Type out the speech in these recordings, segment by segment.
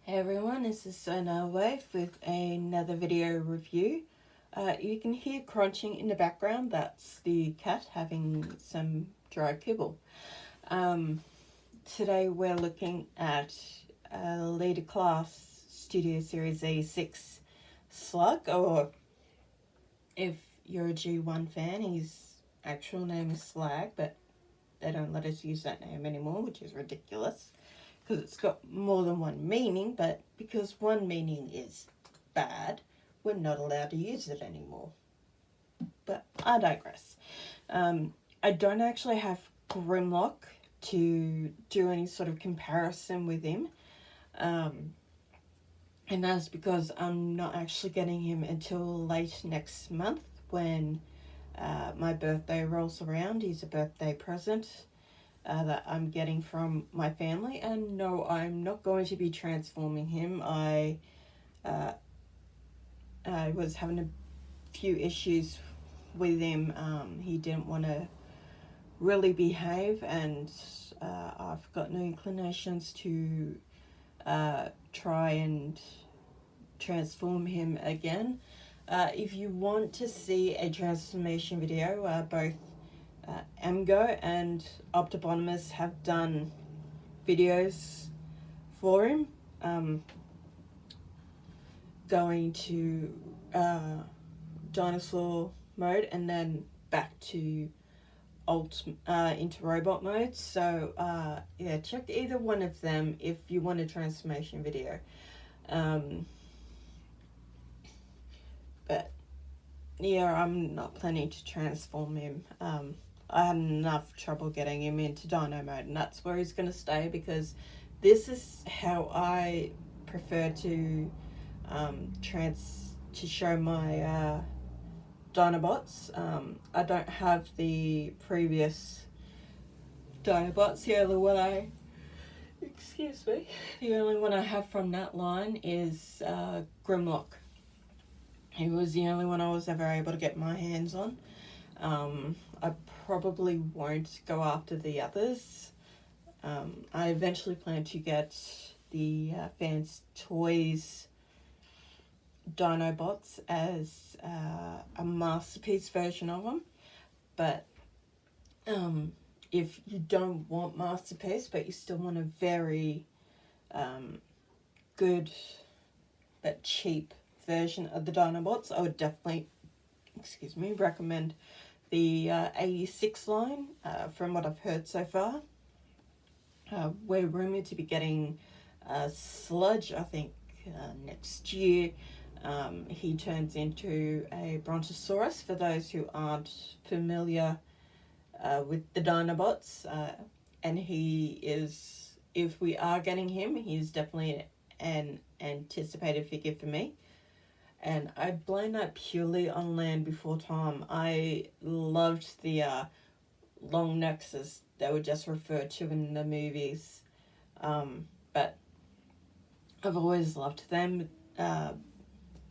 Hey everyone, this is Sonar Wave with another video review. You can hear crunching in the background. That's the cat having some dry kibble. Today we're looking at Leader Class Studio Series A6 Slug, or if you're a G1 fan, his actual name is Slag, but they don't let us use that name anymore, which is ridiculous because it's got more than one meaning, but because one meaning is bad, we're not allowed to use it anymore. But I digress. I don't actually have Grimlock to do any sort of comparison with him. And that's because I'm not actually getting him until late next month when my birthday rolls around. He's a birthday present that I'm getting from my family, and no, I'm not going to be transforming him. I was having a few issues with him. He didn't want to really behave, and I've got no inclinations to try and transform him again. If you want to see a transformation video, both Amgo and Optibotimus have done videos for him, going to dinosaur mode and then back to into robot mode. So yeah, check either one of them if you want a transformation video. But yeah, I'm not planning to transform him. I had enough trouble getting him into dino mode, and that's where he's going to stay, because this is how I prefer to show my Dinobots. I don't have the previous Dinobots. The only one I have from that line is Grimlock. He was the only one I was ever able to get my hands on. I probably won't go after the others. I eventually plan to get the Fans Toys Dinobots as a masterpiece version of them. But if you don't want masterpiece, but you still want a very good but cheap version of the Dinobots, I would definitely, recommend the A6 line. From what I've heard so far, we're rumoured to be getting Sludge, I think, next year. He turns into a Brontosaurus, for those who aren't familiar with the Dinobots. And he is, if we are getting him, he's definitely an anticipated figure for me. And I blame that purely on Land Before Time. I loved the long necks, as they were just referred to in the movies. But I've always loved them.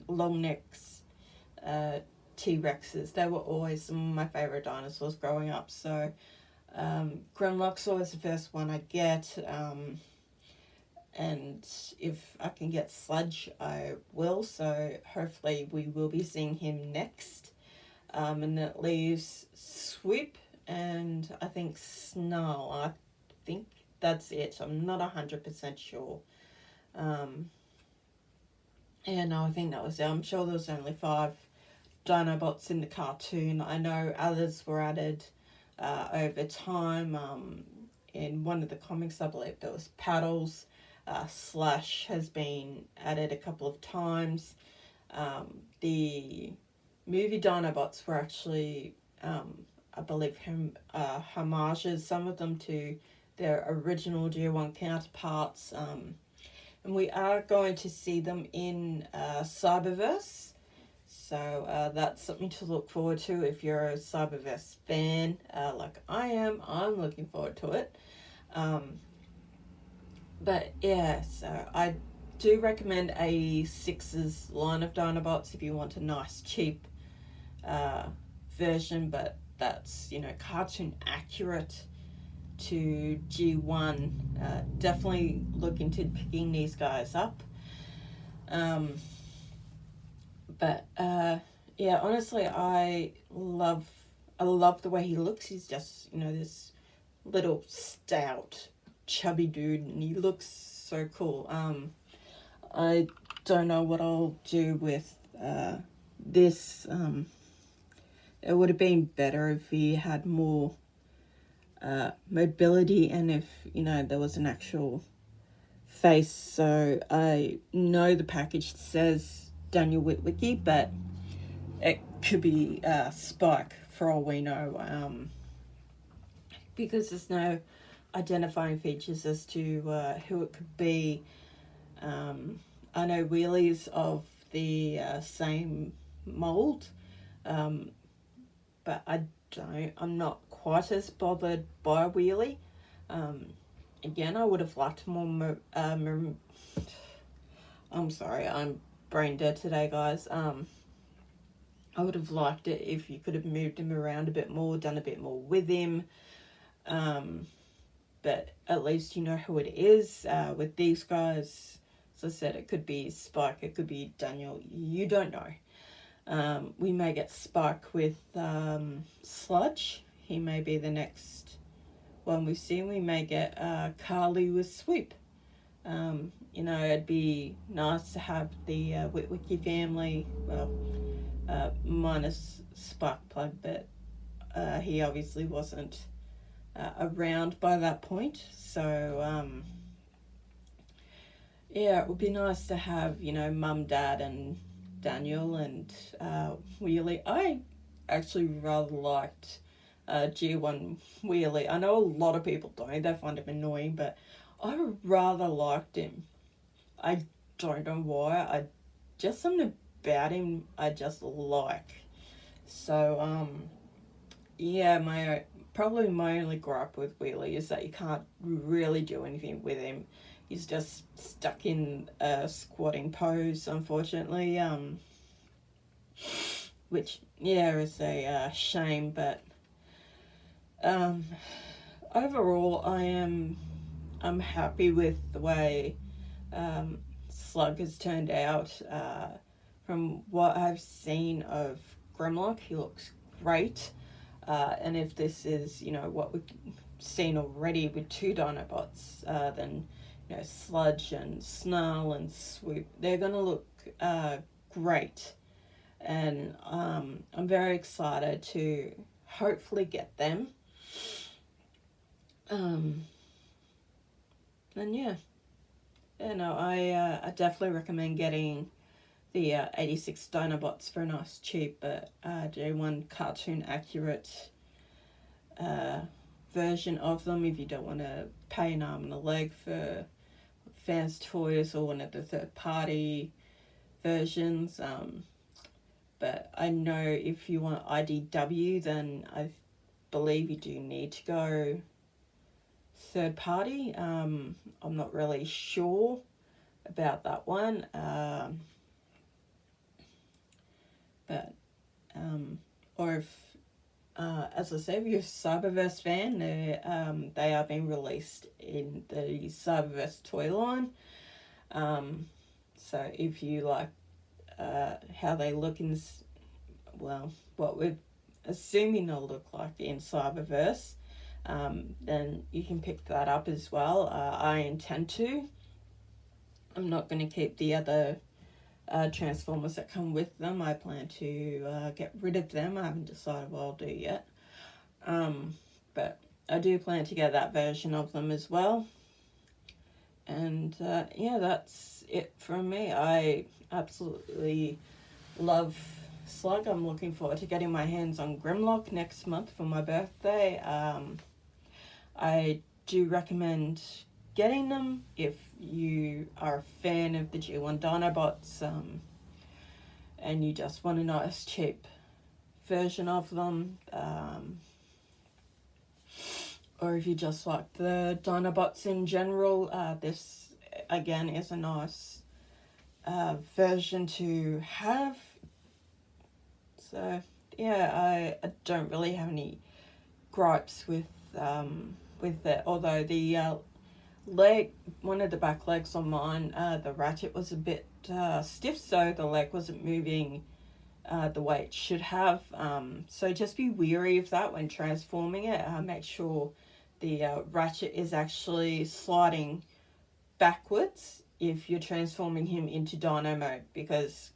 Long necks, T-Rexes, they were always some of my favourite dinosaurs growing up. So Grimlock's always the first one I get. And if I can get Sludge, I will. So hopefully we will be seeing him next. And that leaves Swoop and I think Snarl. I think that's it. I'm not 100% sure. Yeah, no, I think that was it. I'm sure there was only 5 Dinobots in the cartoon. I know others were added over time. In one of the comics, I believe there was Paddles. Slash has been added a couple of times. The movie Dinobots were actually, I believe, homages, some of them, to their original G1 counterparts. And we are going to see them in Cyberverse. So that's something to look forward to if you're a Cyberverse fan, like I am. I'm looking forward to it. But yeah, so I do recommend A6's line of Dinobots if you want a nice cheap version, but that's, cartoon accurate to G1, definitely look into picking these guys up. But yeah, honestly, I love the way he looks. He's just, this little stout, chubby dude, and he looks so cool. I don't know what I'll do with this. It would have been better if he had more mobility, and if there was an actual face. So I know the package says Daniel Witwicky, but it could be Spike for all we know, because there's no identifying features as to who it could be. I know Wheelie's of the same mold, but I'm not quite as bothered by Wheelie. Again, I would have liked more. I'm sorry, I'm brain dead today, guys. I would have liked it if you could have moved him around a bit more, done a bit more with him. But at least you know who it is. With these guys, as I said, it could be Spike, it could be Daniel. You don't know. We may get Spike with Sludge. He may be the next one we see. We may get Carly with Swoop. It'd be nice to have the Witwicky family, well, minus Sparkplug, but he obviously wasn't around by that point. So, yeah, it would be nice to have, Mum, Dad, and Daniel and Wheelie. I actually rather liked G1 Wheelie. I know a lot of people don't, they find him annoying, but I rather liked him. I don't know why. Just something about him I just like. So, yeah, probably my only gripe with Wheelie is that you can't really do anything with him. He's just stuck in a squatting pose, unfortunately. Which, yeah, is a shame, but overall, I'm happy with the way Slug has turned out. From what I've seen of Grimlock, he looks great. And if this is, what we've seen already with two Dinobots, then, Sludge and Snarl and Swoop, they're going to look great. And I'm very excited to hopefully get them. And yeah, I definitely recommend getting the 86 Dinobots for a nice cheap but J1 cartoon accurate version of them if you don't want to pay an arm and a leg for Fans Toys or one of the third party versions. But I know if you want IDW, then I believe you do need to go third party. I'm not really sure about that one. Or if, as I said, if you're a Cyberverse fan, they are being released in the Cyberverse toy line. So if you like how they look in, what we're assuming they'll look like in Cyberverse, then you can pick that up as well. I intend to. I'm not going to keep the other Transformers that come with them. I plan to get rid of them. I haven't decided what I'll do yet. But I do plan to get that version of them as well. And yeah, that's it from me. I absolutely love Slug. I'm looking forward to getting my hands on Grimlock next month for my birthday. I do recommend getting them if you are a fan of the G1 Dinobots and you just want a nice cheap version of them, or if you just like the Dinobots in general. This again is a nice version to have. So yeah, I don't really have any gripes with with it. Although the leg, one of the back legs on mine, the ratchet was a bit stiff, so the leg wasn't moving the way it should have. So just be wary of that when transforming it. Make sure the ratchet is actually sliding backwards if you're transforming him into dino mode, because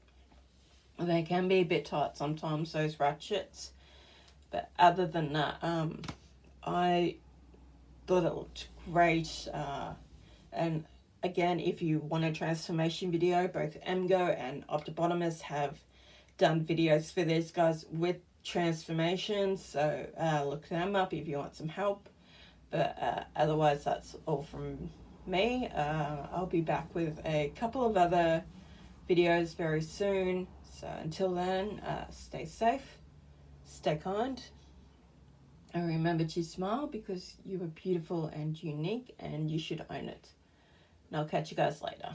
they can be a bit tight sometimes, those ratchets. But other than that, I thought it looked great. And again, if you want a transformation video, both Emgo and Optibotimus have done videos for these guys with transformations, so look them up if you want some help. But otherwise, that's all from me. I'll be back with a couple of other videos very soon. So until then, stay safe, stay kind, and remember to smile, because you are beautiful and unique and you should own it. And I'll catch you guys later.